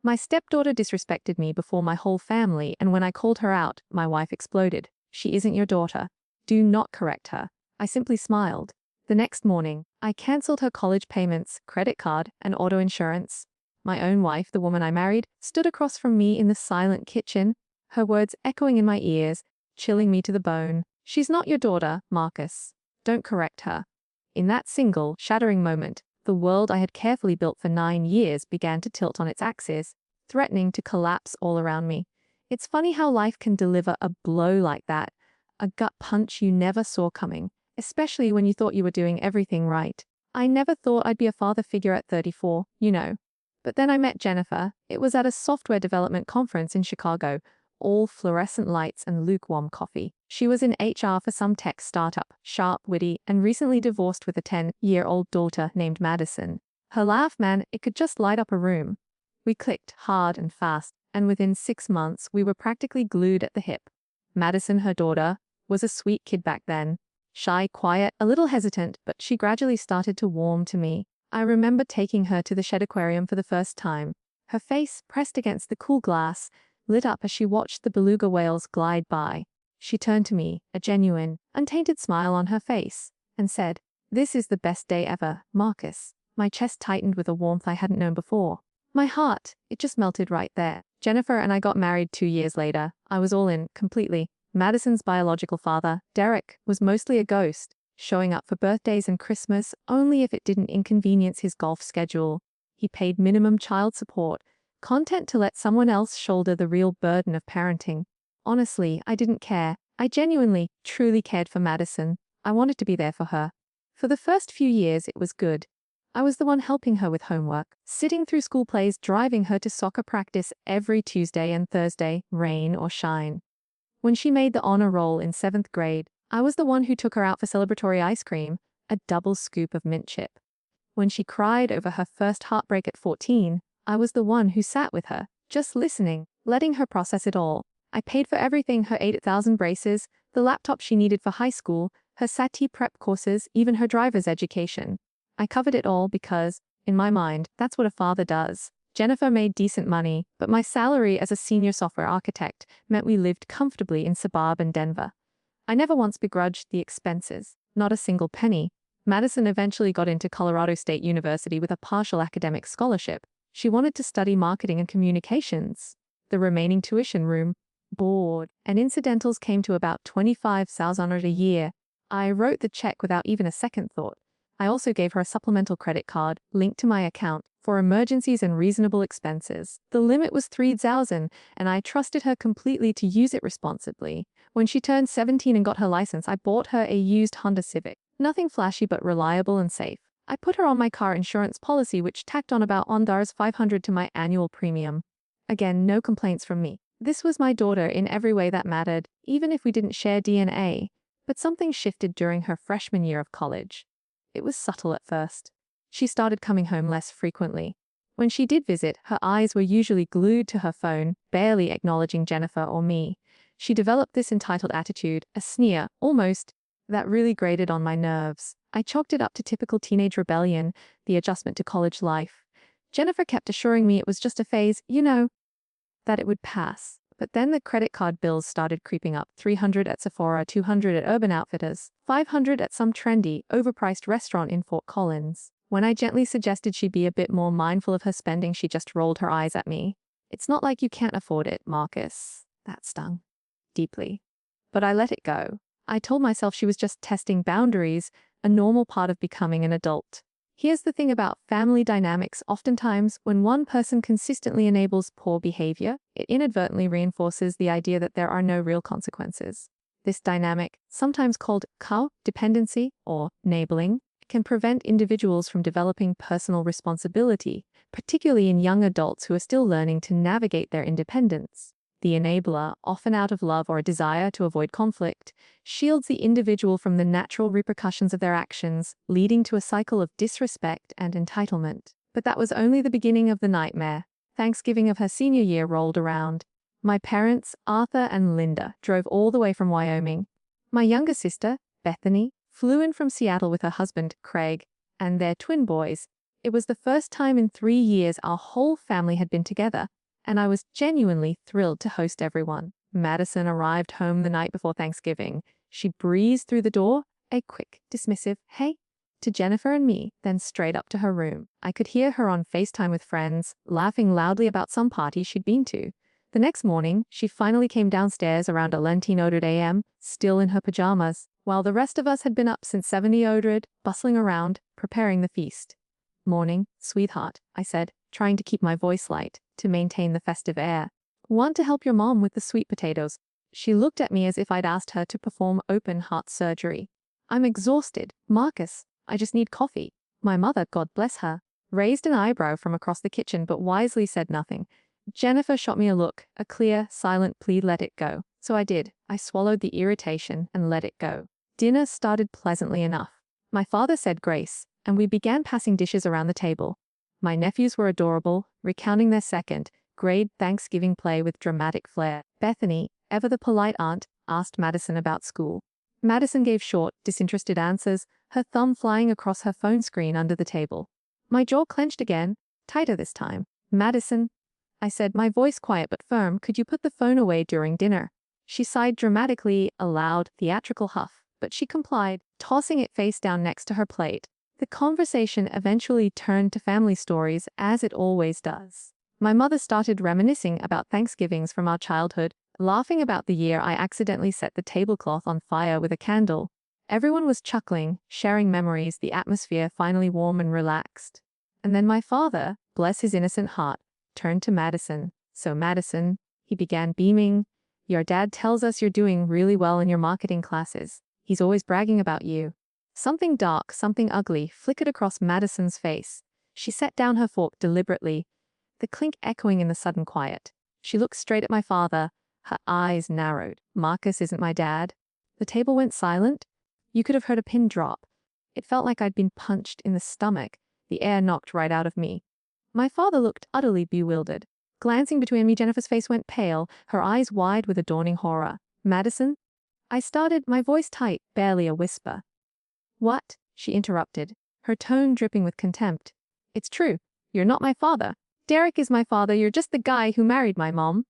My stepdaughter disrespected me before my whole family, and when I called her out, my wife exploded. She isn't your daughter. Do not correct her. I simply smiled. The next morning, I cancelled her college payments, credit card, and auto insurance. My own wife, the woman I married, stood across from me in the silent kitchen, her words echoing in my ears, chilling me to the bone. She's not your daughter, Marcus. Don't correct her. In that single, shattering moment, the world I had carefully built for 9 years began to tilt on its axis, threatening to collapse all around me. It's funny how life can deliver a blow like that, a gut punch you never saw coming, especially when you thought you were doing everything right. I never thought I'd be a father figure at 34, you know. But then I met Jennifer. It was at a software development conference in Chicago, all fluorescent lights and lukewarm coffee. She was in HR for some tech startup, sharp, witty, and recently divorced with a 10-year-old daughter named Madison. Her laugh, man, it could just light up a room. We clicked hard and fast, and within 6 months, we were practically glued at the hip. Madison, her daughter, was a sweet kid back then. Shy, quiet, a little hesitant, but she gradually started to warm to me. I remember taking her to the shed aquarium for the first time. Her face, pressed against the cool glass, lit up as she watched the beluga whales glide by. She turned to me, a genuine, untainted smile on her face, and said, "This is the best day ever, Marcus." My chest tightened with a warmth I hadn't known before. My heart, it just melted right there. Jennifer and I got married 2 years later. I was all in, completely. Madison's biological father, Derek, was mostly a ghost, showing up for birthdays and Christmas only if it didn't inconvenience his golf schedule. He paid minimum child support, content to let someone else shoulder the real burden of parenting. Honestly, I didn't care. I genuinely, truly cared for Madison. I wanted to be there for her. For the first few years, it was good. I was the one helping her with homework, sitting through school plays, driving her to soccer practice every Tuesday and Thursday, rain or shine. When she made the honor roll in 7th grade, I was the one who took her out for celebratory ice cream, a double scoop of mint chip. When she cried over her first heartbreak at 14, I was the one who sat with her, just listening, letting her process it all. I paid for everything: her 8,000 braces, the laptop she needed for high school, her SAT prep courses, even her driver's education. I covered it all because, in my mind, that's what a father does. Jennifer made decent money, but my salary as a senior software architect meant we lived comfortably in suburban Denver. I never once begrudged the expenses, not a single penny. Madison eventually got into Colorado State University with a partial academic scholarship. She wanted to study marketing and communications. The remaining tuition room, board, and incidentals came to about $25,000 a year. I wrote the check without even a second thought. I also gave her a supplemental credit card linked to my account for emergencies and reasonable expenses. The limit was $3,000, and I trusted her completely to use it responsibly. When she turned 17 and got her license, I bought her a used Honda Civic. Nothing flashy but reliable and safe. I put her on my car insurance policy, which tacked on about $500 to my annual premium. Again, no complaints from me. This was my daughter in every way that mattered, even if we didn't share DNA. But something shifted during her freshman year of college. It was subtle at first. She started coming home less frequently. When she did visit, her eyes were usually glued to her phone, barely acknowledging Jennifer or me. She developed this entitled attitude, a sneer, almost, that really grated on my nerves. I chalked it up to typical teenage rebellion, the adjustment to college life. Jennifer kept assuring me it was just a phase, you know, that it would pass. But then the credit card bills started creeping up: $300 at Sephora, $200 at Urban Outfitters, $500 at some trendy, overpriced restaurant in Fort Collins. When I gently suggested she be a bit more mindful of her spending, she just rolled her eyes at me. "It's not like you can't afford it, Marcus." That stung deeply. But I let it go. I told myself she was just testing boundaries, a normal part of becoming an adult. Here's the thing about family dynamics: oftentimes, when one person consistently enables poor behavior, it inadvertently reinforces the idea that there are no real consequences. This dynamic, sometimes called codependency or enabling, can prevent individuals from developing personal responsibility, particularly in young adults who are still learning to navigate their independence. The enabler, often out of love or a desire to avoid conflict, shields the individual from the natural repercussions of their actions, leading to a cycle of disrespect and entitlement. But that was only the beginning of the nightmare. Thanksgiving of her senior year rolled around. My parents, Arthur and Linda, drove all the way from Wyoming. My younger sister, Bethany, flew in from Seattle with her husband, Craig, and their twin boys, It was the first time in 3 years our whole family had been together, and I was genuinely thrilled to host everyone. Madison arrived home the night before Thanksgiving. She breezed through the door, a quick, dismissive, "Hey," to Jennifer and me, then straight up to her room. I could hear her on FaceTime with friends, laughing loudly about some party she'd been to. The next morning, she finally came downstairs around 11:00 a.m., still in her pajamas, while the rest of us had been up since 7:00, bustling around, preparing the feast. "Morning, sweetheart," I said, trying to keep my voice light, to maintain the festive air. "Want to help your mom with the sweet potatoes?" She looked at me as if I'd asked her to perform open-heart surgery. "I'm exhausted, Marcus. I just need coffee." My mother, God bless her, raised an eyebrow from across the kitchen but wisely said nothing. Jennifer shot me a look, a clear, silent plea, "Let it go." So I did. I swallowed the irritation and let it go. Dinner started pleasantly enough. My father said grace, and we began passing dishes around the table. My nephews were adorable, recounting their second-grade Thanksgiving play with dramatic flair. Bethany, ever the polite aunt, asked Madison about school. Madison gave short, disinterested answers, her thumb flying across her phone screen under the table. My jaw clenched again, tighter this time. "Madison," I said, my voice quiet but firm, "could you put the phone away during dinner?" She sighed dramatically, a loud, theatrical huff, but she complied, tossing it face down next to her plate. The conversation eventually turned to family stories, as it always does. My mother started reminiscing about Thanksgivings from our childhood, laughing about the year I accidentally set the tablecloth on fire with a candle. Everyone was chuckling, sharing memories, the atmosphere finally warm and relaxed. And then my father, bless his innocent heart, turned to Madison. "So Madison," he began, beaming, "your dad tells us you're doing really well in your marketing classes. He's always bragging about you." Something dark, something ugly, flickered across Madison's face. She set down her fork deliberately, the clink echoing in the sudden quiet. She looked straight at my father, her eyes narrowed. "Marcus isn't my dad." The table went silent. You could have heard a pin drop. It felt like I'd been punched in the stomach, the air knocked right out of me. My father looked utterly bewildered. Glancing between me, Jennifer's face went pale, her eyes wide with a dawning horror. "Madison?" I started, my voice tight, barely a whisper. "What?" she interrupted, her tone dripping with contempt. "It's true. You're not my father. Derek is my father. You're just the guy who married my mom."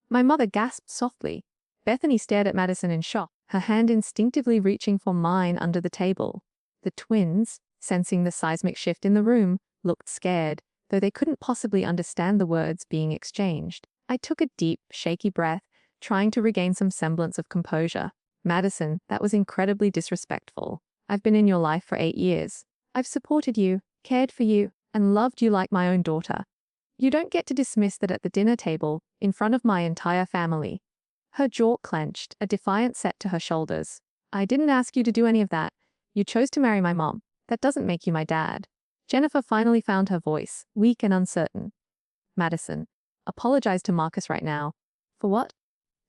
My mother gasped softly. Bethany stared at Madison in shock, her hand instinctively reaching for mine under the table. The twins, sensing the seismic shift in the room, looked scared, though they couldn't possibly understand the words being exchanged. I took a deep, shaky breath, trying to regain some semblance of composure. "Madison, that was incredibly disrespectful. I've been in your life for 8 years. I've supported you, cared for you, and loved you like my own daughter. You don't get to dismiss that at the dinner table, in front of my entire family." Her jaw clenched, a defiant set to her shoulders. "I didn't ask you to do any of that. You chose to marry my mom. That doesn't make you my dad." Jennifer finally found her voice, weak and uncertain. "Madison, apologize to Marcus right now." "For what?"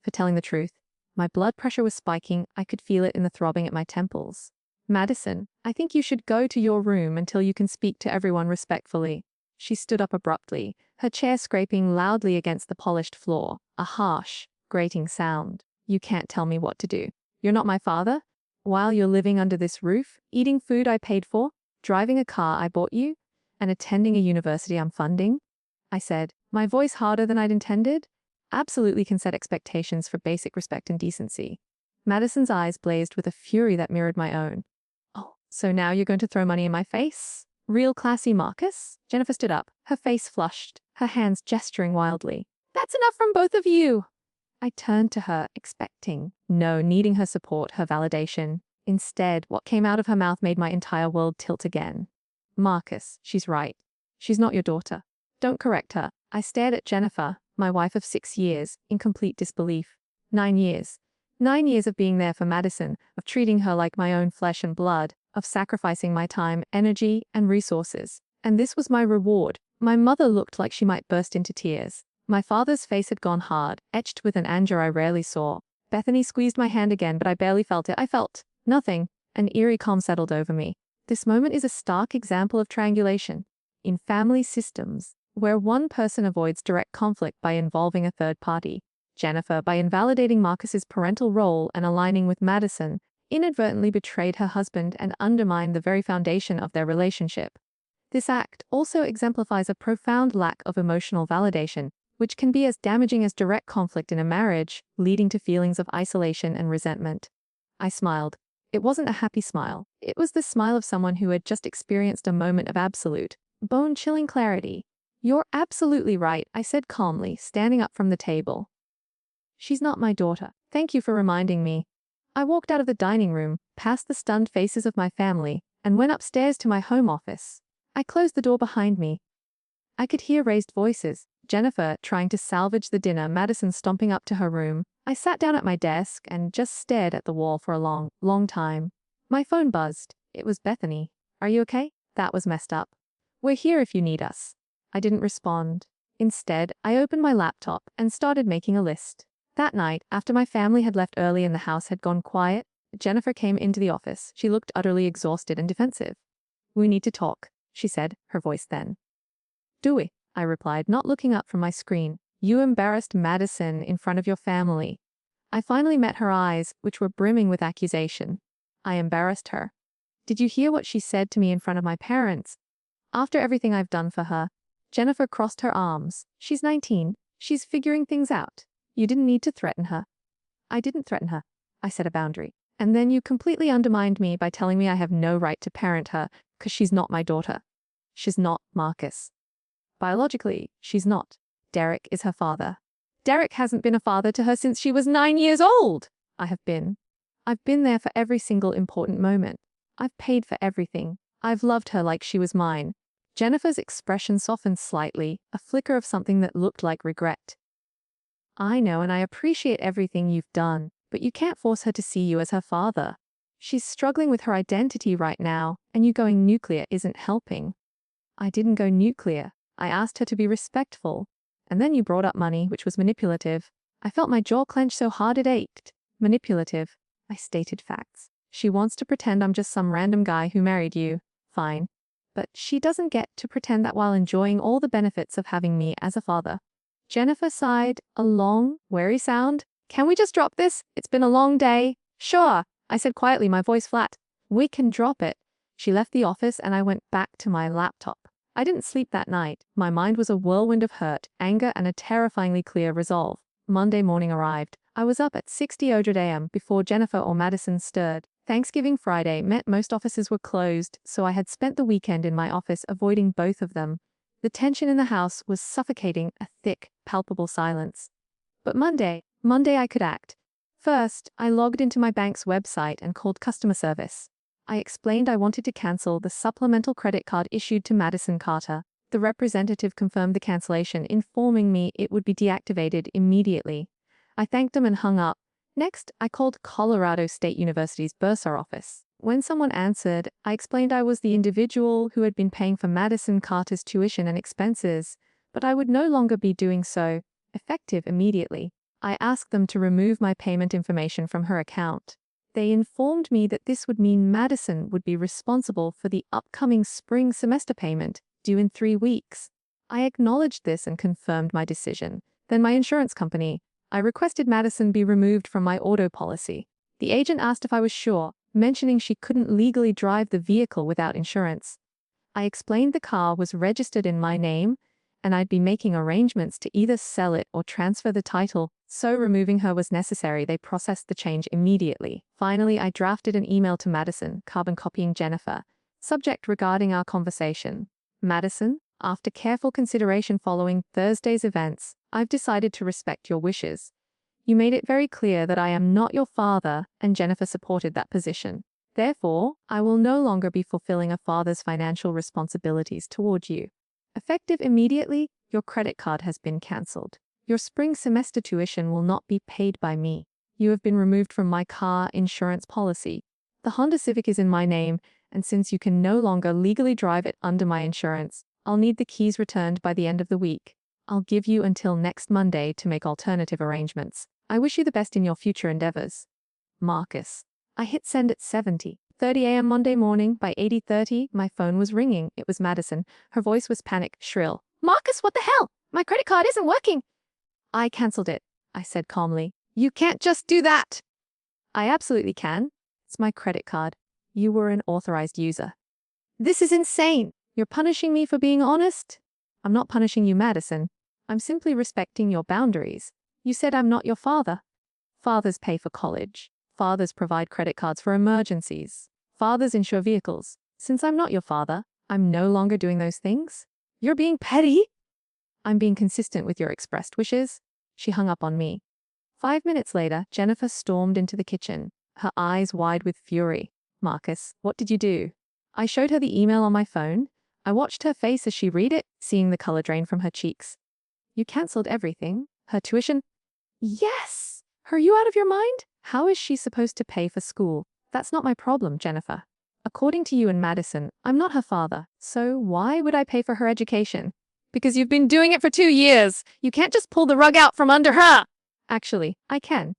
"For telling the truth." My blood pressure was spiking, I could feel it in the throbbing at my temples. "Madison, I think you should go to your room until you can speak to everyone respectfully." She stood up abruptly, her chair scraping loudly against the polished floor, a harsh, grating sound. "You can't tell me what to do. You're not my father? While you're living under this roof, eating food I paid for, driving a car I bought you, and attending a university I'm funding?" I said, my voice harder than I'd intended. "Absolutely can set expectations for basic respect and decency." Madison's eyes blazed with a fury that mirrored my own. "Oh, so now you're going to throw money in my face? Real classy, Marcus?" Jennifer stood up, her face flushed, her hands gesturing wildly. "That's enough from both of you." I turned to her, expecting, no, needing her support, her validation. Instead, what came out of her mouth made my entire world tilt again. "Marcus, she's right. She's not your daughter. Don't correct her." I stared at Jennifer, my wife of 6 years, in complete disbelief. 9 years. 9 years of being there for Madison, of treating her like my own flesh and blood, of sacrificing my time, energy, and resources. And this was my reward. My mother looked like she might burst into tears. My father's face had gone hard, etched with an anger I rarely saw. Bethany squeezed my hand again, but I barely felt it. I felt nothing. An eerie calm settled over me. This moment is a stark example of triangulation. In family systems, where one person avoids direct conflict by involving a third party, Jennifer, by invalidating Marcus's parental role and aligning with Madison, inadvertently betrayed her husband and undermined the very foundation of their relationship. This act also exemplifies a profound lack of emotional validation, which can be as damaging as direct conflict in a marriage, leading to feelings of isolation and resentment. I smiled. It wasn't a happy smile. It was the smile of someone who had just experienced a moment of absolute, bone-chilling clarity. "You're absolutely right," I said calmly, standing up from the table. "She's not my daughter. Thank you for reminding me." I walked out of the dining room, past the stunned faces of my family, and went upstairs to my home office. I closed the door behind me. I could hear raised voices, Jennifer trying to salvage the dinner, Madison stomping up to her room. I sat down at my desk and just stared at the wall for a long, long time. My phone buzzed. It was Bethany. "Are you okay?" "That was messed up. We're here if you need us." I didn't respond. Instead, I opened my laptop and started making a list. That night, after my family had left early and the house had gone quiet, Jennifer came into the office. She looked utterly exhausted and defensive. "We need to talk," she said, her voice thin. "Do we?" I replied, not looking up from my screen. "You embarrassed Madison in front of your family." I finally met her eyes, which were brimming with accusation. "I embarrassed her. Did you hear what she said to me in front of my parents? After everything I've done for her?" Jennifer crossed her arms. "She's 19. She's figuring things out. You didn't need to threaten her." "I didn't threaten her. I set a boundary. And then you completely undermined me by telling me I have no right to parent her, because she's not my daughter." "She's not, Marcus. Biologically, she's not. Derek is her father." "Derek hasn't been a father to her since she was 9 years old." "I have been. I've been there for every single important moment. I've paid for everything. I've loved her like she was mine." Jennifer's expression softened slightly, a flicker of something that looked like regret. "I know, and I appreciate everything you've done, but you can't force her to see you as her father. She's struggling with her identity right now, and you going nuclear isn't helping." "I didn't go nuclear. I asked her to be respectful. And then you brought up money, which was manipulative." I felt my jaw clench so hard it ached. "Manipulative." I stated facts. "She wants to pretend I'm just some random guy who married you. Fine. But she doesn't get to pretend that while enjoying all the benefits of having me as a father." Jennifer sighed, a long, weary sound. "Can we just drop this? It's been a long day." "Sure," I said quietly, my voice flat. "We can drop it." She left the office and I went back to my laptop. I didn't sleep that night. My mind was a whirlwind of hurt, anger, and a terrifyingly clear resolve. Monday morning arrived. I was up at 6:00 a.m. before Jennifer or Madison stirred. Thanksgiving Friday meant most offices were closed, so I had spent the weekend in my office avoiding both of them. The tension in the house was suffocating, a thick, palpable silence. But Monday I could act. First, I logged into my bank's website and called customer service. I explained I wanted to cancel the supplemental credit card issued to Madison Carter. The representative confirmed the cancellation, informing me it would be deactivated immediately. I thanked them and hung up. Next, I called Colorado State University's bursar office. When someone answered, I explained I was the individual who had been paying for Madison Carter's tuition and expenses, but I would no longer be doing so, effective immediately. I asked them to remove my payment information from her account. They informed me that this would mean Madison would be responsible for the upcoming spring semester payment, due in 3 weeks. I acknowledged this and confirmed my decision. Then my insurance company. I requested Madison be removed from my auto policy. The agent asked if I was sure, mentioning she couldn't legally drive the vehicle without insurance. I explained the car was registered in my name, and I'd be making arrangements to either sell it or transfer the title, so removing her was necessary. They processed the change immediately. Finally, I drafted an email to Madison, carbon copying Jennifer. Subject regarding our conversation. Madison, after careful consideration following Thursday's events, I've decided to respect your wishes. You made it very clear that I am not your father, and Jennifer supported that position. Therefore, I will no longer be fulfilling a father's financial responsibilities toward you. Effective immediately, your credit card has been cancelled. Your spring semester tuition will not be paid by me. You have been removed from my car insurance policy. The Honda Civic is in my name, and since you can no longer legally drive it under my insurance, I'll need the keys returned by the end of the week. I'll give you until next Monday to make alternative arrangements. I wish you the best in your future endeavors. Marcus. I hit send at 7:30 a.m. Monday morning. By 8:30, my phone was ringing. It was Madison. Her voice was panic, shrill. "Marcus, what the hell? My credit card isn't working." "I cancelled it," I said calmly. "You can't just do that." "I absolutely can. It's my credit card. You were an authorized user." "This is insane. You're punishing me for being honest? I'm not punishing you, Madison. I'm simply respecting your boundaries. You said I'm not your father. Fathers pay for college. Fathers provide credit cards for emergencies. Fathers insure vehicles. Since I'm not your father, I'm no longer doing those things. You're being petty. I'm being consistent with your expressed wishes. She hung up on me. 5 minutes later, Jennifer stormed into the kitchen, her eyes wide with fury. Marcus, what did you do? I showed her the email on my phone. I watched her face as she read it, seeing the color drain from her cheeks. You cancelled everything? Her tuition? Yes! Are you out of your mind? How is she supposed to pay for school? That's not my problem, Jennifer. According to you and Madison, I'm not her father, so why would I pay for her education? Because you've been doing it for 2 years. You can't just pull the rug out from under her. Actually, I can.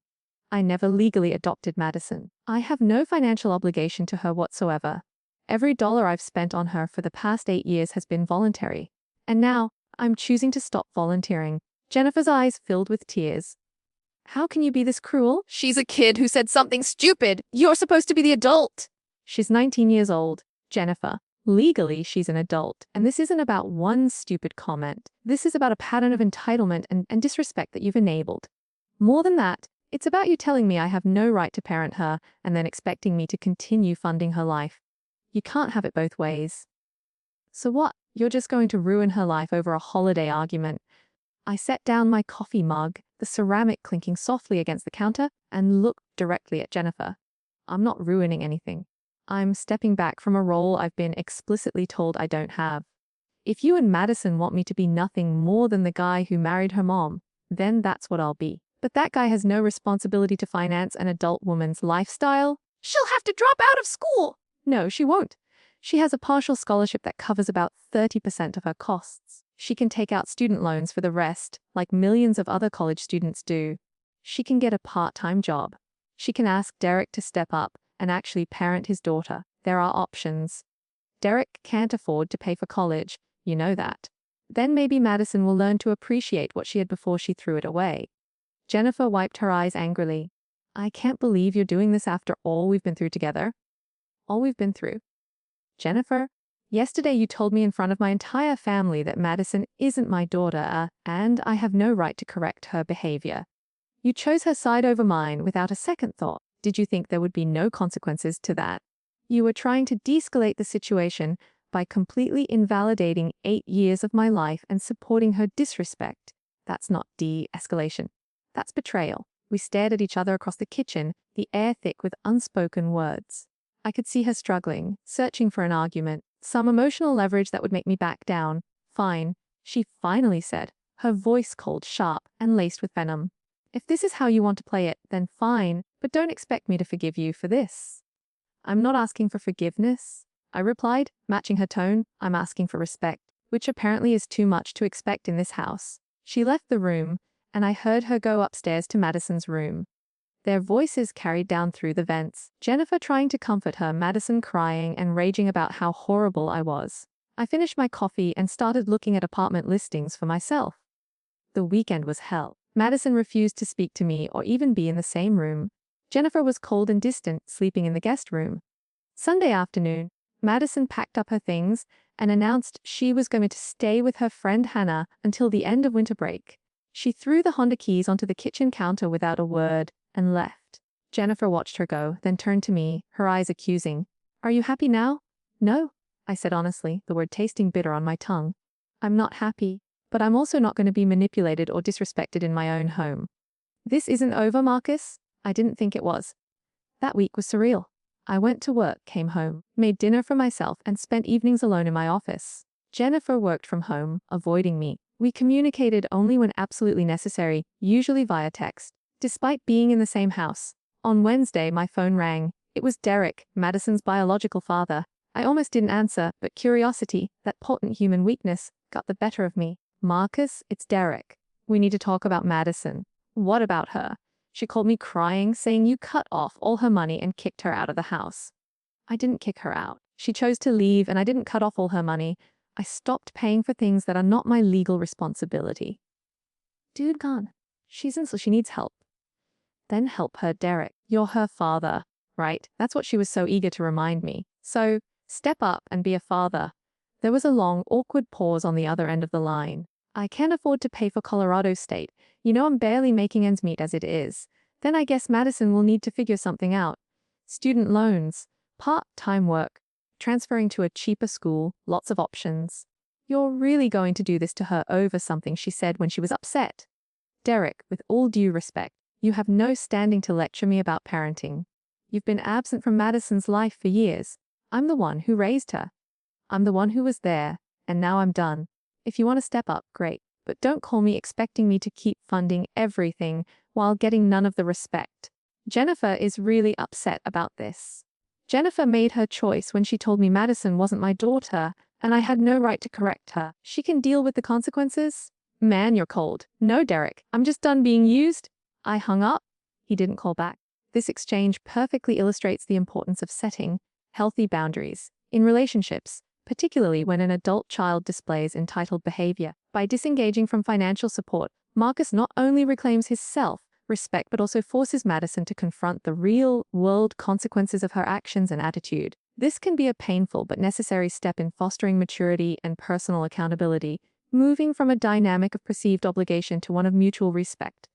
I never legally adopted Madison. I have no financial obligation to her whatsoever. Every dollar I've spent on her for the past 8 years has been voluntary. And now, I'm choosing to stop volunteering. Jennifer's eyes filled with tears. How can you be this cruel? She's a kid who said something stupid. You're supposed to be the adult. She's 19 years old, Jennifer. Legally, she's an adult, and this isn't about one stupid comment. This is about a pattern of entitlement and disrespect that you've enabled. More than that, it's about you telling me I have no right to parent her and then expecting me to continue funding her life. You can't have it both ways. So what? You're just going to ruin her life over a holiday argument. I set down my coffee mug, the ceramic clinking softly against the counter, and looked directly at Jennifer. I'm not ruining anything. I'm stepping back from a role I've been explicitly told I don't have. If you and Madison want me to be nothing more than the guy who married her mom, then that's what I'll be. But that guy has no responsibility to finance an adult woman's lifestyle. She'll have to drop out of school. No, she won't. She has a partial scholarship that covers about 30% of her costs. She can take out student loans for the rest, like millions of other college students do. She can get a part-time job. She can ask Derek to step up and actually parent his daughter. There are options. Derek can't afford to pay for college, you know that. Then maybe Madison will learn to appreciate what she had before she threw it away. Jennifer wiped her eyes angrily. I can't believe you're doing this after all we've been through together. All we've been through. Jennifer, yesterday you told me in front of my entire family that Madison isn't my daughter, and I have no right to correct her behavior. You chose her side over mine without a second thought. Did you think there would be no consequences to that? You were trying to de-escalate the situation by completely invalidating 8 years of my life and supporting her disrespect. That's not de-escalation. That's betrayal. We stared at each other across the kitchen, the air thick with unspoken words. I could see her struggling, searching for an argument, some emotional leverage that would make me back down. Fine, she finally said, her voice cold, sharp, and laced with venom. If this is how you want to play it, then fine, but don't expect me to forgive you for this. I'm not asking for forgiveness, I replied, matching her tone. I'm asking for respect, which apparently is too much to expect in this house. She left the room, and I heard her go upstairs to Madison's room. Their voices carried down through the vents, Jennifer trying to comfort her, Madison crying and raging about how horrible I was. I finished my coffee and started looking at apartment listings for myself. The weekend was hell. Madison refused to speak to me or even be in the same room. Jennifer was cold and distant, sleeping in the guest room. Sunday afternoon, Madison packed up her things and announced she was going to stay with her friend Hannah until the end of winter break. She threw the Honda keys onto the kitchen counter without a word and left. Jennifer watched her go, then turned to me, her eyes accusing. Are you happy now? No, I said honestly, the word tasting bitter on my tongue. I'm not happy, but I'm also not going to be manipulated or disrespected in my own home. This isn't over, Marcus. I didn't think it was. That week was surreal. I went to work, came home, made dinner for myself, and spent evenings alone in my office. Jennifer worked from home, avoiding me. We communicated only when absolutely necessary, usually via text. Despite being in the same house. On Wednesday, my phone rang. It was Derek, Madison's biological father. I almost didn't answer, but curiosity, that potent human weakness, got the better of me. Marcus, it's Derek. We need to talk about Madison. What about her? She called me crying, saying you cut off all her money and kicked her out of the house. I didn't kick her out. She chose to leave, and I didn't cut off all her money. I stopped paying for things that are not my legal responsibility. Dude gone. She needs help. Then help her, Derek. You're her father, right? That's what she was so eager to remind me. So, step up and be a father. There was a long, awkward pause on the other end of the line. I can't afford to pay for Colorado State. You know I'm barely making ends meet as it is. Then I guess Madison will need to figure something out. Student loans, part-time work, transferring to a cheaper school, lots of options. You're really going to do this to her over something she said when she was upset. Derek, with all due respect, you have no standing to lecture me about parenting. You've been absent from Madison's life for years. I'm the one who raised her. I'm the one who was there, and now I'm done. If you want to step up, great, but don't call me expecting me to keep funding everything while getting none of the respect. Jennifer is really upset about this. Jennifer made her choice when she told me Madison wasn't my daughter, and I had no right to correct her. She can deal with the consequences. Man, you're cold. No, Derek, I'm just done being used. I hung up. He didn't call back. This exchange perfectly illustrates the importance of setting healthy boundaries in relationships, particularly when an adult child displays entitled behavior. By disengaging from financial support, Marcus not only reclaims his self-respect but also forces Madison to confront the real-world consequences of her actions and attitude. This can be a painful but necessary step in fostering maturity and personal accountability, moving from a dynamic of perceived obligation to one of mutual respect.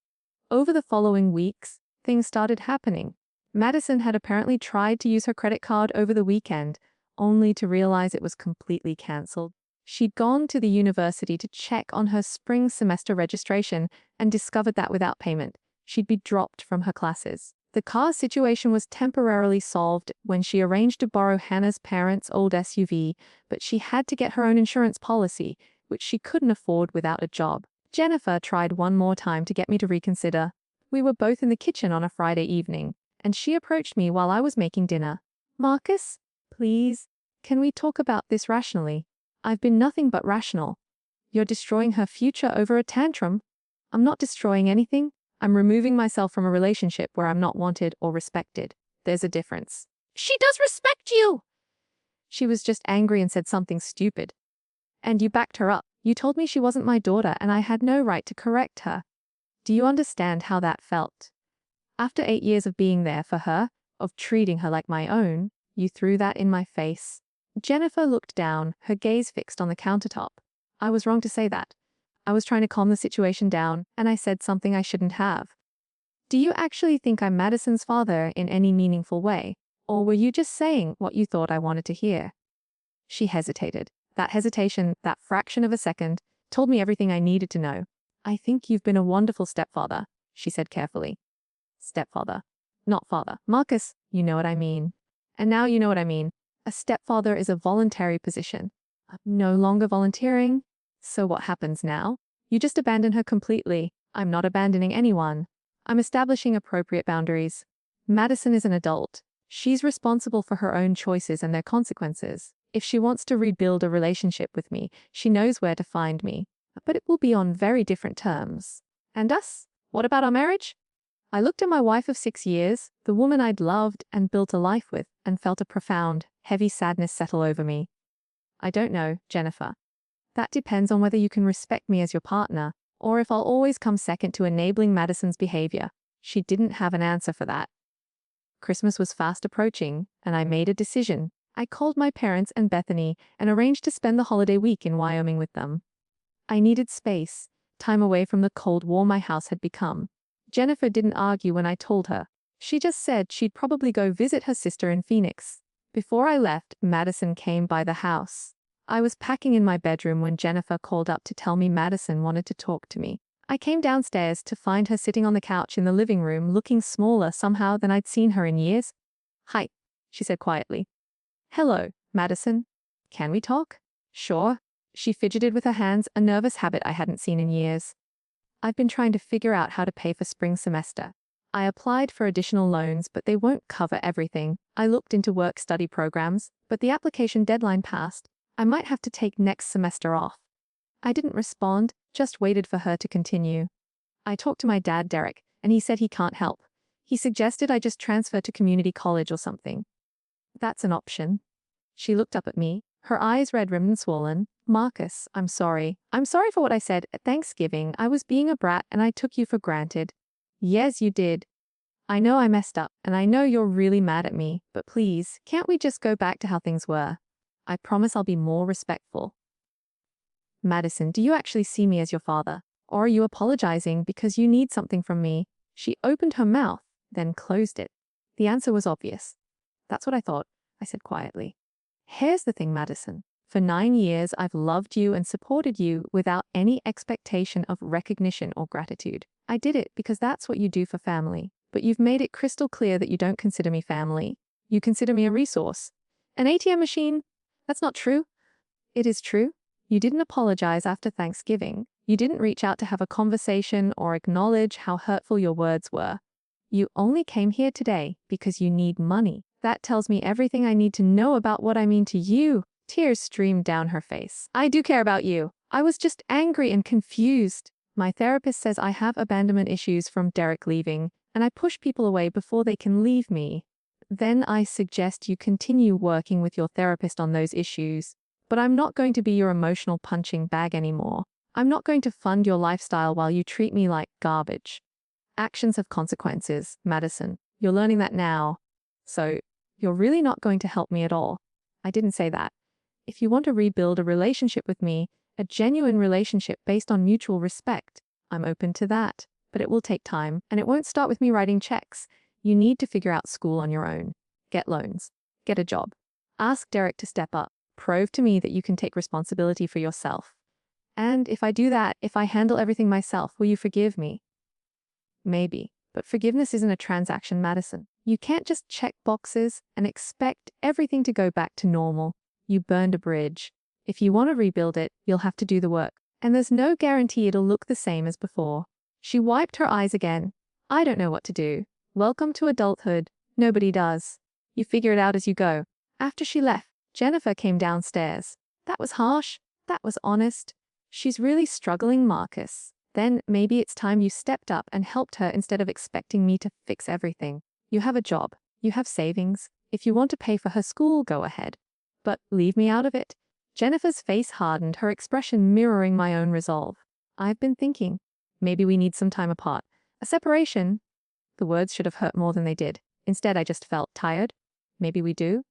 Over the following weeks, things started happening. Madison had apparently tried to use her credit card over the weekend, only to realize it was completely cancelled. She'd gone to the university to check on her spring semester registration and discovered that without payment, she'd be dropped from her classes. The car situation was temporarily solved when she arranged to borrow Hannah's parents' old SUV, but she had to get her own insurance policy, which she couldn't afford without a job. Jennifer tried one more time to get me to reconsider. We were both in the kitchen on a Friday evening, and she approached me while I was making dinner. Marcus, please, can we talk about this rationally? I've been nothing but rational. You're destroying her future over a tantrum. I'm not destroying anything. I'm removing myself from a relationship where I'm not wanted or respected. There's a difference. She does respect you! She was just angry and said something stupid. And you backed her up. You told me she wasn't my daughter and I had no right to correct her. Do you understand how that felt? After 8 years of being there for her, of treating her like my own, you threw that in my face. Jennifer looked down, her gaze fixed on the countertop. I was wrong to say that. I was trying to calm the situation down, and I said something I shouldn't have. Do you actually think I'm Madison's father in any meaningful way? Or were you just saying what you thought I wanted to hear? She hesitated. That hesitation, that fraction of a second, told me everything I needed to know. I think you've been a wonderful stepfather, she said carefully. Stepfather. Not father. Marcus, you know what I mean. And now you know what I mean. A stepfather is a voluntary position. I'm no longer volunteering. So what happens now? You just abandon her completely. I'm not abandoning anyone. I'm establishing appropriate boundaries. Madison is an adult. She's responsible for her own choices and their consequences. If she wants to rebuild a relationship with me, she knows where to find me. But it will be on very different terms. And us? What about our marriage? I looked at my wife of 6 years, the woman I'd loved and built a life with, and felt a profound, heavy sadness settle over me. I don't know, Jennifer. That depends on whether you can respect me as your partner, or if I'll always come second to enabling Madison's behavior. She didn't have an answer for that. Christmas was fast approaching, and I made a decision. I called my parents and Bethany and arranged to spend the holiday week in Wyoming with them. I needed space, time away from the cold war my house had become. Jennifer didn't argue when I told her. She just said she'd probably go visit her sister in Phoenix. Before I left, Madison came by the house. I was packing in my bedroom when Jennifer called up to tell me Madison wanted to talk to me. I came downstairs to find her sitting on the couch in the living room looking smaller somehow than I'd seen her in years. Hi, she said quietly. Hello, Madison. Can we talk? Sure. She fidgeted with her hands, a nervous habit I hadn't seen in years. I've been trying to figure out how to pay for spring semester. I applied for additional loans, but they won't cover everything. I looked into work-study programs, but the application deadline passed. I might have to take next semester off. I didn't respond, just waited for her to continue. I talked to my dad, Derek, and he said he can't help. He suggested I just transfer to community college or something. That's an option. She looked up at me, her eyes red-rimmed and swollen. Marcus, I'm sorry. I'm sorry for what I said at Thanksgiving. I was being a brat and I took you for granted. Yes, you did. I know I messed up, and I know you're really mad at me, but please, can't we just go back to how things were? I promise I'll be more respectful. Madison, do you actually see me as your father? Or are you apologizing because you need something from me? She opened her mouth, then closed it. The answer was obvious. That's what I thought, I said quietly. Here's the thing, Madison. For 9 years, I've loved you and supported you without any expectation of recognition or gratitude. I did it because that's what you do for family. But you've made it crystal clear that you don't consider me family. You consider me a resource. An ATM machine? That's not true. It is true. You didn't apologize after Thanksgiving. You didn't reach out to have a conversation or acknowledge how hurtful your words were. You only came here today because you need money. That tells me everything I need to know about what I mean to you. Tears streamed down her face. I do care about you. I was just angry and confused. My therapist says I have abandonment issues from Derek leaving, and I push people away before they can leave me. Then I suggest you continue working with your therapist on those issues. But I'm not going to be your emotional punching bag anymore. I'm not going to fund your lifestyle while you treat me like garbage. Actions have consequences, Madison. You're learning that now. So, you're really not going to help me at all. I didn't say that. If you want to rebuild a relationship with me, a genuine relationship based on mutual respect, I'm open to that. But it will take time, and it won't start with me writing checks. You need to figure out school on your own. Get loans. Get a job. Ask Derek to step up. Prove to me that you can take responsibility for yourself. And if I do that, if I handle everything myself, will you forgive me? Maybe. But forgiveness isn't a transaction, Madison. You can't just check boxes and expect everything to go back to normal. You burned a bridge. If you want to rebuild it, you'll have to do the work. And there's no guarantee it'll look the same as before. She wiped her eyes again. I don't know what to do. Welcome to adulthood. Nobody does. You figure it out as you go. After she left, Jennifer came downstairs. That was harsh. That was honest. She's really struggling, Marcus. Then maybe it's time you stepped up and helped her instead of expecting me to fix everything. You have a job. You have savings. If you want to pay for her school, go ahead. But leave me out of it. Jennifer's face hardened, her expression mirroring my own resolve. I've been thinking. Maybe we need some time apart. A separation. The words should have hurt more than they did. Instead, I just felt tired. Maybe we do.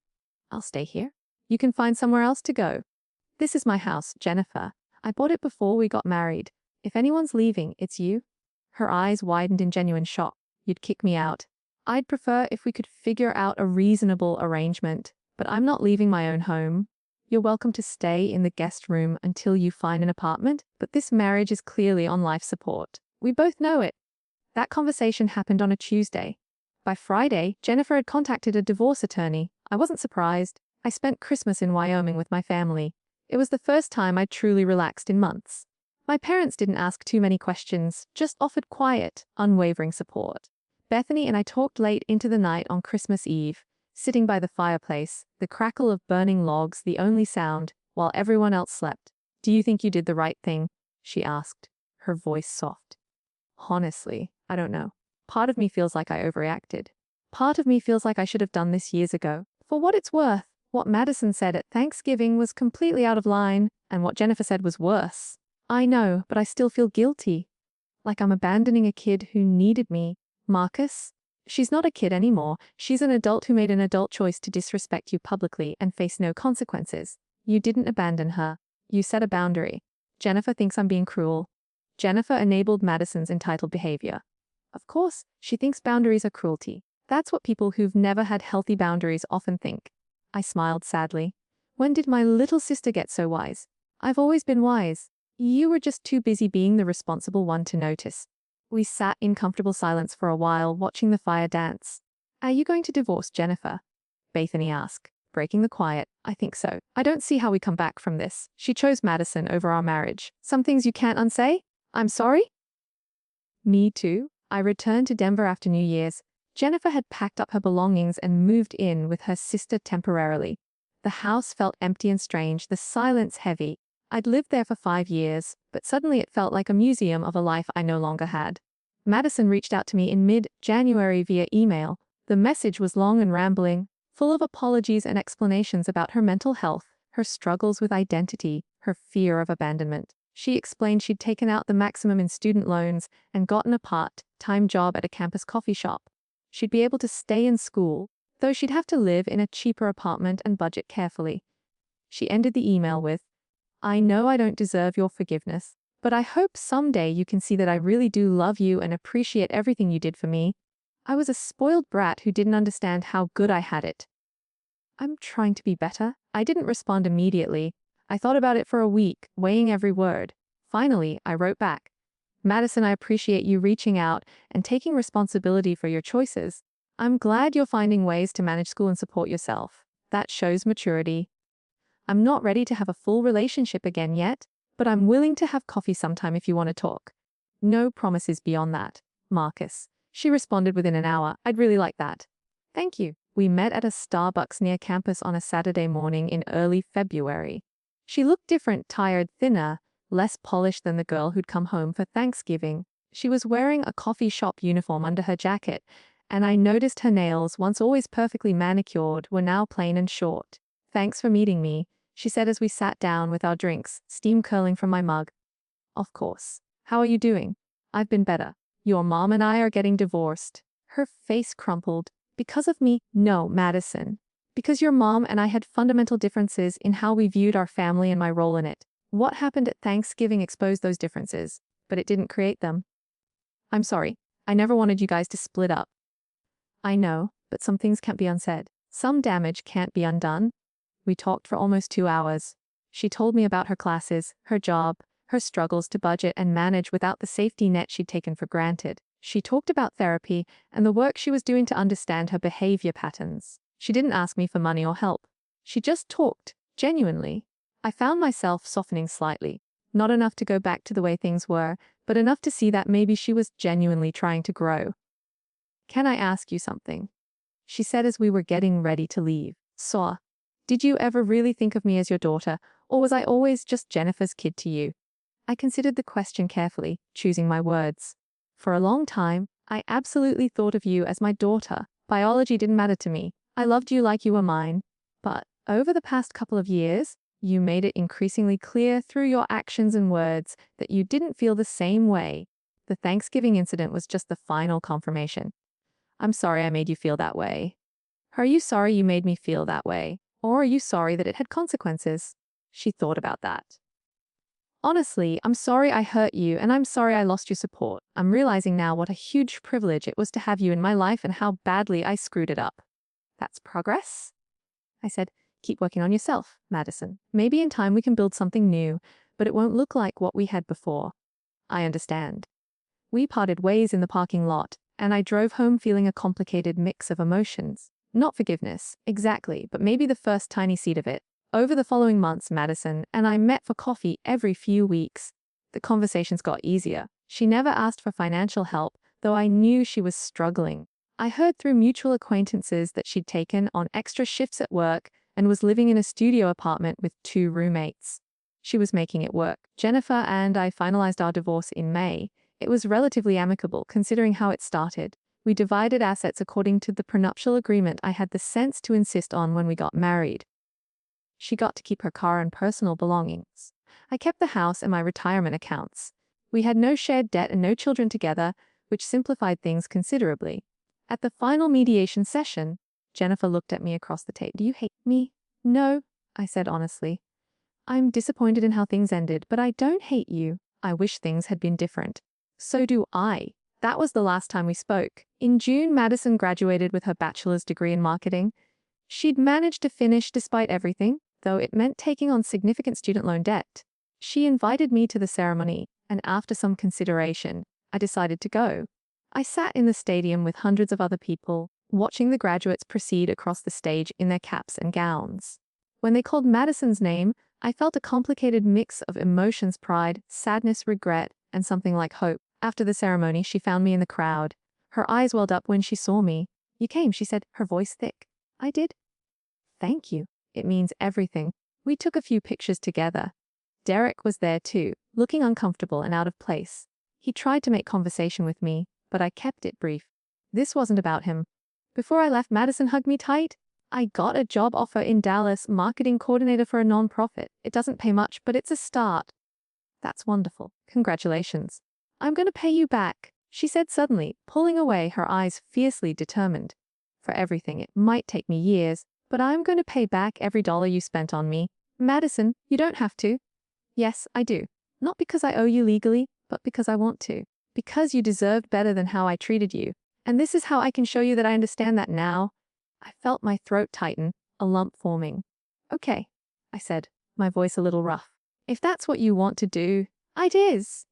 I'll stay here. You can find somewhere else to go. This is my house, Jennifer. I bought it before we got married. If anyone's leaving, it's you. Her eyes widened in genuine shock. You'd kick me out. I'd prefer if we could figure out a reasonable arrangement, but I'm not leaving my own home. You're welcome to stay in the guest room until you find an apartment, but this marriage is clearly on life support. We both know it. That conversation happened on a Tuesday. By Friday, Jennifer had contacted a divorce attorney. I wasn't surprised. I spent Christmas in Wyoming with my family. It was the first time I'd truly relaxed in months. My parents didn't ask too many questions, just offered quiet, unwavering support. Bethany and I talked late into the night on Christmas Eve, sitting by the fireplace, the crackle of burning logs the only sound, while everyone else slept. Do you think you did the right thing? She asked, her voice soft. Honestly, I don't know. Part of me feels like I overreacted. Part of me feels like I should have done this years ago. For what it's worth, what Madison said at Thanksgiving was completely out of line, and what Jennifer said was worse. I know, but I still feel guilty. Like I'm abandoning a kid who needed me. Marcus? She's not a kid anymore. She's an adult who made an adult choice to disrespect you publicly and face no consequences. You didn't abandon her. You set a boundary. Jennifer thinks I'm being cruel. Jennifer enabled Madison's entitled behavior. Of course, she thinks boundaries are cruelty. That's what people who've never had healthy boundaries often think. I smiled sadly. When did my little sister get so wise? I've always been wise. You were just too busy being the responsible one to notice. We sat in comfortable silence for a while, watching the fire dance. Are you going to divorce Jennifer? Bethany asked, breaking the quiet. I think so. I don't see how we come back from this. She chose Madison over our marriage. Some things you can't unsay? I'm sorry? Me too. I returned to Denver after New Year's. Jennifer had packed up her belongings and moved in with her sister temporarily. The house felt empty and strange, the silence heavy. I'd lived there for 5 years, but suddenly it felt like a museum of a life I no longer had. Madison reached out to me in mid-January via email. The message was long and rambling, full of apologies and explanations about her mental health, her struggles with identity, her fear of abandonment. She explained she'd taken out the maximum in student loans and gotten a part-time job at a campus coffee shop. She'd be able to stay in school, though she'd have to live in a cheaper apartment and budget carefully. She ended the email with, "I know I don't deserve your forgiveness, but I hope someday you can see that I really do love you and appreciate everything you did for me. I was a spoiled brat who didn't understand how good I had it." I'm trying to be better. I didn't respond immediately. I thought about it for a week, weighing every word. Finally, I wrote back, "Madison, I appreciate you reaching out and taking responsibility for your choices. I'm glad you're finding ways to manage school and support yourself. That shows maturity. I'm not ready to have a full relationship again yet, but I'm willing to have coffee sometime if you want to talk. No promises beyond that. Marcus." She responded within an hour. "I'd really like that. Thank you." We met at a Starbucks near campus on a Saturday morning in early February. She looked different, tired, thinner, less polished than the girl who'd come home for Thanksgiving. She was wearing a coffee shop uniform under her jacket, and I noticed her nails, once always perfectly manicured, were now plain and short. "Thanks for meeting me," she said as we sat down with our drinks, steam curling from my mug. "Of course. How are you doing?" "I've been better. Your mom and I are getting divorced." Her face crumpled. "Because of me?" "No, Madison. Because your mom and I had fundamental differences in how we viewed our family and my role in it. What happened at Thanksgiving exposed those differences, but it didn't create them. I'm sorry. I never wanted you guys to split up." "I know, but some things can't be unsaid. Some damage can't be undone." We talked for almost 2 hours. She told me about her classes, her job, her struggles to budget and manage without the safety net she'd taken for granted. She talked about therapy and the work she was doing to understand her behavior patterns. She didn't ask me for money or help. She just talked, genuinely. I found myself softening slightly. Not enough to go back to the way things were, but enough to see that maybe she was genuinely trying to grow. "Can I ask you something?" she said as we were getting ready to leave. "So, did you ever really think of me as your daughter, or was I always just Jennifer's kid to you?" I considered the question carefully, choosing my words. "For a long time, I absolutely thought of you as my daughter. Biology didn't matter to me. I loved you like you were mine. But over the past couple of years, you made it increasingly clear through your actions and words that you didn't feel the same way. The Thanksgiving incident was just the final confirmation. I'm sorry I made you feel that way." "Are you sorry you made me feel that way? Or are you sorry that it had consequences?" She thought about that. "Honestly, I'm sorry I hurt you, and I'm sorry I lost your support. I'm realizing now what a huge privilege it was to have you in my life and how badly I screwed it up." "That's progress?" I said. "Keep working on yourself, Madison. Maybe in time we can build something new, but it won't look like what we had before." "I understand." We parted ways in the parking lot, and I drove home feeling a complicated mix of emotions. Not forgiveness, exactly, but maybe the first tiny seed of it. Over the following months, Madison and I met for coffee every few weeks. The conversations got easier. She never asked for financial help, though I knew she was struggling. I heard through mutual acquaintances that she'd taken on extra shifts at work and was living in a studio apartment with 2 roommates. She was making it work. Jennifer and I finalized our divorce in May. It was relatively amicable, considering how it started. We divided assets according to the prenuptial agreement I had the sense to insist on when we got married. She got to keep her car and personal belongings. I kept the house and my retirement accounts. We had no shared debt and no children together, which simplified things considerably. At the final mediation session, Jennifer looked at me across the table. "Do you hate me?" "No," I said honestly. "I'm disappointed in how things ended, but I don't hate you. I wish things had been different." "So do I." That was the last time we spoke. In June, Madison graduated with her bachelor's degree in marketing. She'd managed to finish despite everything, though it meant taking on significant student loan debt. She invited me to the ceremony, and after some consideration, I decided to go. I sat in the stadium with hundreds of other people, watching the graduates proceed across the stage in their caps and gowns. When they called Madison's name, I felt a complicated mix of emotions: pride, sadness, regret, and something like hope. After the ceremony, she found me in the crowd. Her eyes welled up when she saw me. "You came," she said, her voice thick. "I did." "Thank you. It means everything." We took a few pictures together. Derek was there too, looking uncomfortable and out of place. He tried to make conversation with me, but I kept it brief. This wasn't about him. Before I left, Madison hugged me tight. "I got a job offer in Dallas, marketing coordinator for a nonprofit. It doesn't pay much, but it's a start." "That's wonderful. Congratulations." "I'm going to pay you back," she said suddenly, pulling away, her eyes fiercely determined. "For everything. It might take me years, but I'm going to pay back every dollar you spent on me." Madison, you don't have to. Yes, I do. Not because I owe you legally, but because I want to. Because you deserved better than how I treated you. And this is how I can show you that I understand that now. I felt my throat tighten, a lump forming. Okay, I said, my voice a little rough. If that's what you want to do, it is.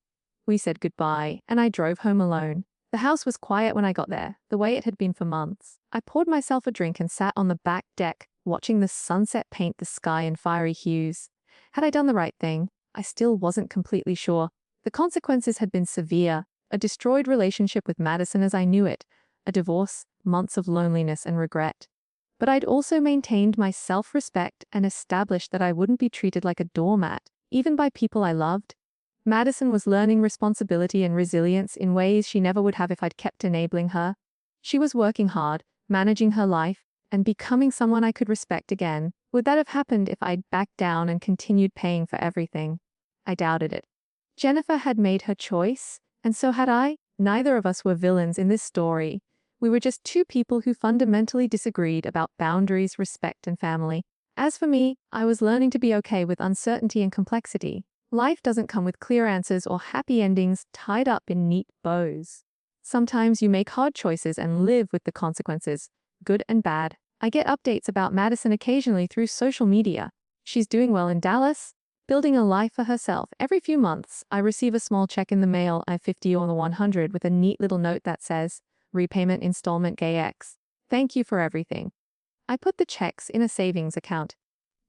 We said goodbye, and I drove home alone. The house was quiet when I got there, the way it had been for months. I poured myself a drink and sat on the back deck, watching the sunset paint the sky in fiery hues. Had I done the right thing? I still wasn't completely sure. The consequences had been severe. A destroyed relationship with Madison as I knew it, a divorce, months of loneliness and regret. But I'd also maintained my self-respect and established that I wouldn't be treated like a doormat, even by people I loved. Madison was learning responsibility and resilience in ways she never would have if I'd kept enabling her. She was working hard, managing her life, and becoming someone I could respect again. Would that have happened if I'd backed down and continued paying for everything? I doubted it. Jennifer had made her choice, and so had I. Neither of us were villains in this story. We were just two people who fundamentally disagreed about boundaries, respect, and family. As for me, I was learning to be okay with uncertainty and complexity. Life doesn't come with clear answers or happy endings tied up in neat bows. Sometimes you make hard choices and live with the consequences, good and bad. I get updates about Madison occasionally through social media. She's doing well in Dallas, building a life for herself. Every few months, I receive a small check in the mail, I-50 or the 100, with a neat little note that says, repayment installment GX. Thank you for everything. I put the checks in a savings account.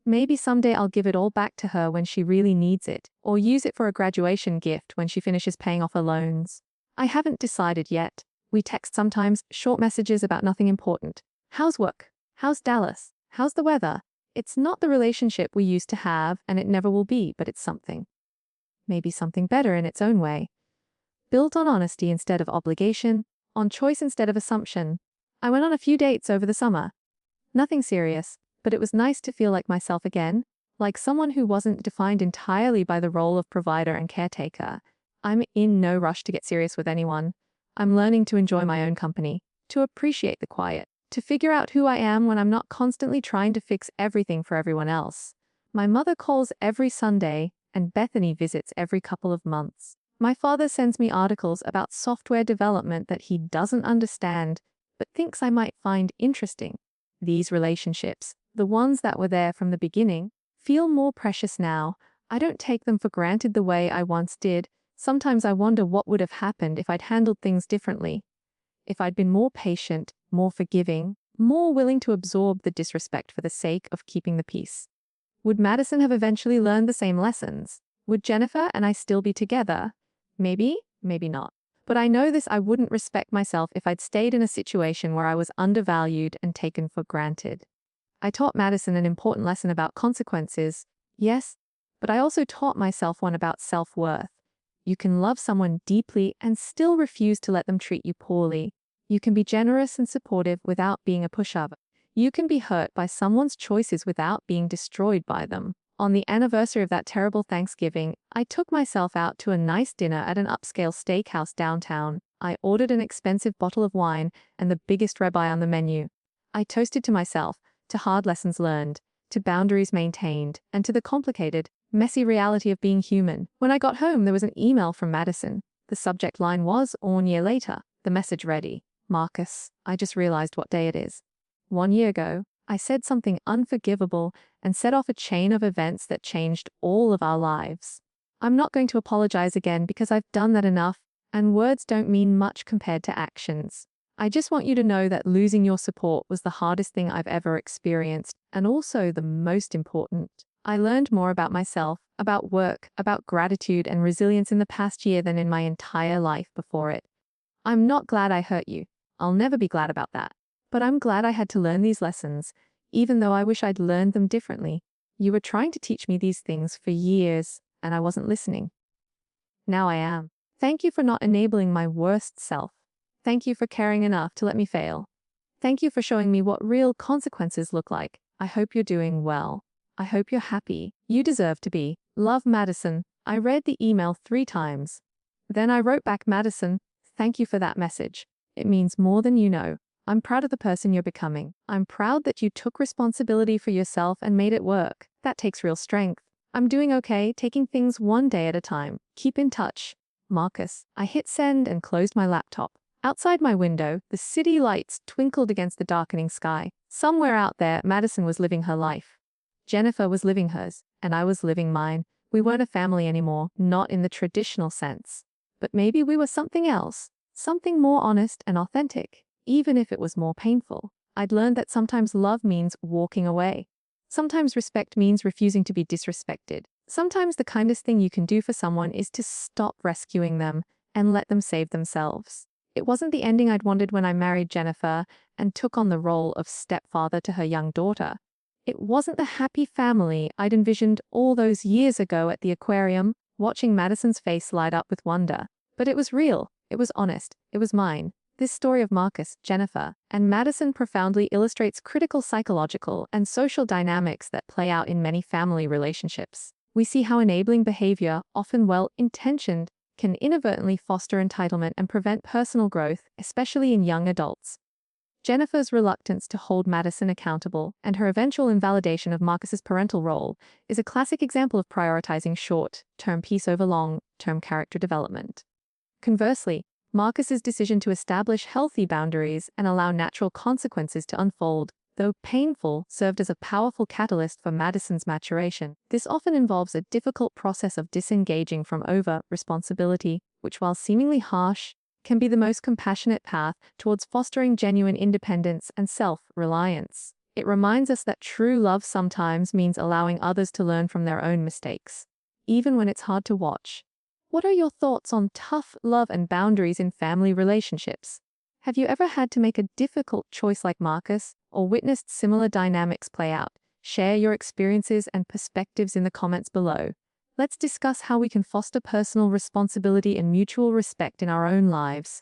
Maybe someday I'll give it all back to her when she really needs it, or use it for a graduation gift when she finishes paying off her loans. I haven't decided yet. We text sometimes, short messages about nothing important. How's work? How's Dallas? How's the weather? It's not the relationship we used to have, and it never will be, but it's something. Maybe something better in its own way. Built on honesty instead of obligation, on choice instead of assumption. I went on a few dates over the summer. Nothing serious, but it was nice to feel like myself again, like someone who wasn't defined entirely by the role of provider and caretaker. I'm in no rush to get serious with anyone. I'm learning to enjoy my own company, to appreciate the quiet, to figure out who I am when I'm not constantly trying to fix everything for everyone else. My mother calls every Sunday, and Bethany visits every couple of months. My father sends me articles about software development that he doesn't understand, but thinks I might find interesting. These relationships, the ones that were there from the beginning, feel more precious now. I don't take them for granted the way I once did. Sometimes I wonder what would have happened if I'd handled things differently. If I'd been more patient, more forgiving, more willing to absorb the disrespect for the sake of keeping the peace. Would Madison have eventually learned the same lessons? Would Jennifer and I still be together? Maybe, maybe not. But I know this: I wouldn't respect myself if I'd stayed in a situation where I was undervalued and taken for granted. I taught Madison an important lesson about consequences, yes, but I also taught myself one about self-worth. You can love someone deeply and still refuse to let them treat you poorly. You can be generous and supportive without being a pushover. You can be hurt by someone's choices without being destroyed by them. On the anniversary of that terrible Thanksgiving, I took myself out to a nice dinner at an upscale steakhouse downtown. I ordered an expensive bottle of wine and the biggest ribeye on the menu. I toasted to myself, to hard lessons learned, to boundaries maintained, and to the complicated, messy reality of being human. When I got home, there was an email from Madison. The subject line was, 1 year later. The message ready. Marcus, I just realized what day it is. 1 year ago, I said something unforgivable and set off a chain of events that changed all of our lives. I'm not going to apologize again because I've done that enough, and words don't mean much compared to actions. I just want you to know that losing your support was the hardest thing I've ever experienced, and also the most important. I learned more about myself, about work, about gratitude and resilience in the past year than in my entire life before it. I'm not glad I hurt you. I'll never be glad about that. But I'm glad I had to learn these lessons, even though I wish I'd learned them differently. You were trying to teach me these things for years, and I wasn't listening. Now I am. Thank you for not enabling my worst self. Thank you for caring enough to let me fail. Thank you for showing me what real consequences look like. I hope you're doing well. I hope you're happy. You deserve to be. Love, Madison. I read the email 3 times. Then I wrote back, Madison, thank you for that message. It means more than you know. I'm proud of the person you're becoming. I'm proud that you took responsibility for yourself and made it work. That takes real strength. I'm doing okay, taking things one day at a time. Keep in touch. Marcus. I hit send and closed my laptop. Outside my window, the city lights twinkled against the darkening sky. Somewhere out there, Madison was living her life. Jennifer was living hers, and I was living mine. We weren't a family anymore, not in the traditional sense. But maybe we were something else, something more honest and authentic, even if it was more painful. I'd learned that sometimes love means walking away. Sometimes respect means refusing to be disrespected. Sometimes the kindest thing you can do for someone is to stop rescuing them and let them save themselves. It wasn't the ending I'd wanted when I married Jennifer and took on the role of stepfather to her young daughter. It wasn't the happy family I'd envisioned all those years ago at the aquarium, watching Madison's face light up with wonder. But it was real, it was honest, it was mine. This story of Marcus, Jennifer, and Madison profoundly illustrates critical psychological and social dynamics that play out in many family relationships. We see how enabling behavior, often well-intentioned, can inadvertently foster entitlement and prevent personal growth, especially in young adults. Jennifer's reluctance to hold Madison accountable and her eventual invalidation of Marcus's parental role is a classic example of prioritizing short-term peace over long-term character development. Conversely, Marcus's decision to establish healthy boundaries and allow natural consequences to unfold, though painful, served as a powerful catalyst for Madison's maturation. This often involves a difficult process of disengaging from over-responsibility, which, while seemingly harsh, can be the most compassionate path towards fostering genuine independence and self-reliance. It reminds us that true love sometimes means allowing others to learn from their own mistakes, even when it's hard to watch. What are your thoughts on tough love and boundaries in family relationships? Have you ever had to make a difficult choice like Marcus, or witnessed similar dynamics play out? Share your experiences and perspectives in the comments below. Let's discuss how we can foster personal responsibility and mutual respect in our own lives.